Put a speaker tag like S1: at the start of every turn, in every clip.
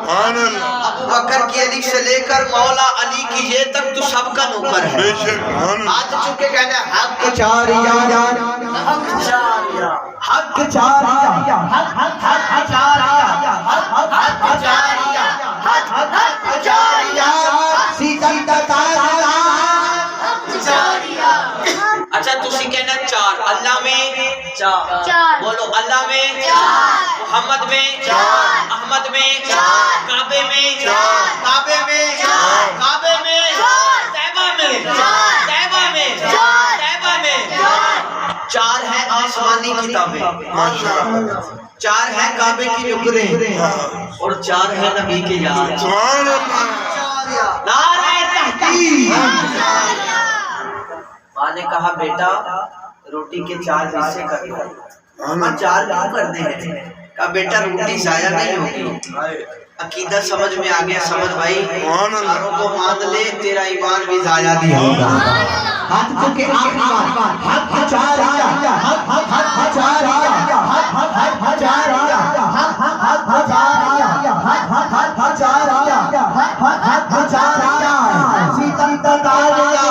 S1: ابو بکر کی علی سے لے کر مولا علی کی یہ تک تو سب کا نوکر ہے. آج چکے کہنا حق چاریا حق چاریا حق چاریا حق چاریا حق چاریا حق چاریا سیدھا تاریا حق چاریا. اچھا تسی کہنا چار. اللہ میں چار. بولو اللہ میں چار. محمد میں چار. احمد میں چار. کعبے میں چار. کعبے میں چار. کعبے میں چار. طیبہ میں چار. طیبہ میں چار. طیبہ میں چار. چار ہے آسمانی کتابیں, چار ہے کعبے کی نکریں, اور چار ہے نبی کے یاد. نعرہ تحقیق. ماں نے کہا بیٹا روٹی کے چار حصے کر دو. ہم چار کیوں کرتے ہیں؟ کہا بیٹا روٹی ضائع نہیں ہوگی. عقیدہ سمجھ میں آ گیا. سمجھ بھائی چاروں کو مان لے تیرا ایمان بھی ضائع نہیں ہوگا. ہاتھ کو کہ حق چاریا حق چاریا حق چاریا حق چاریا حق چاریا حق چاریا سیدھا تاریا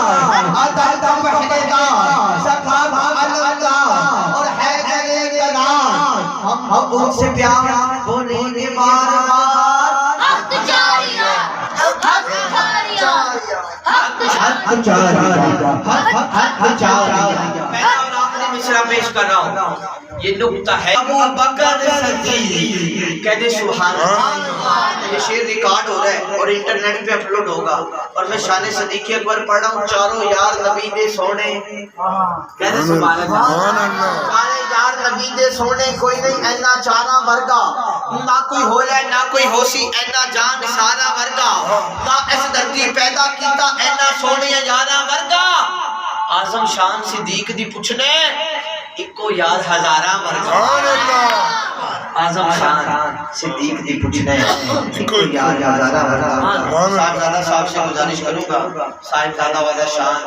S1: عدالت پہنےگا سکھاب اللہ اور حیدر کلام. ہم ان سے پیار بولیں گے بار بار. حق چاریا حق چاریا حق چاریا حق چاریا. میں اور آخری مصرع پیش کر رہا ہوں. یہ نکتہ ہے ابو بکر صدیق. کہتے سبحان اللہ. یہ شعر ریکارڈ ہو رہا ہے اور انٹرنیٹ پہ اپلوڈ ہوگا, اور میں شان صدیق اکبر پڑھ رہا ہوں. چاروں یار نبی دے سونے. کہتے سبحان اللہ. چارے یار نبی دے سونے. کوئی نہیں اینا چارا ورگا, نہ کوئی ہو جائے نہ کوئی ہو سی اینا جان سارا ورگا. نہ اس دھرتی پیدا کیتا اینا سونے یارا ورگا. اعظم شان صدیق دی پوچھنے اکو یاد ہزارہ ورگا. اعظم شان صدیق دی پوچھنے اکو یاد ہزارہ ورگا. صاحبزادہ صاحب سے گزارش کروں گا, صاحبزادہ والا شان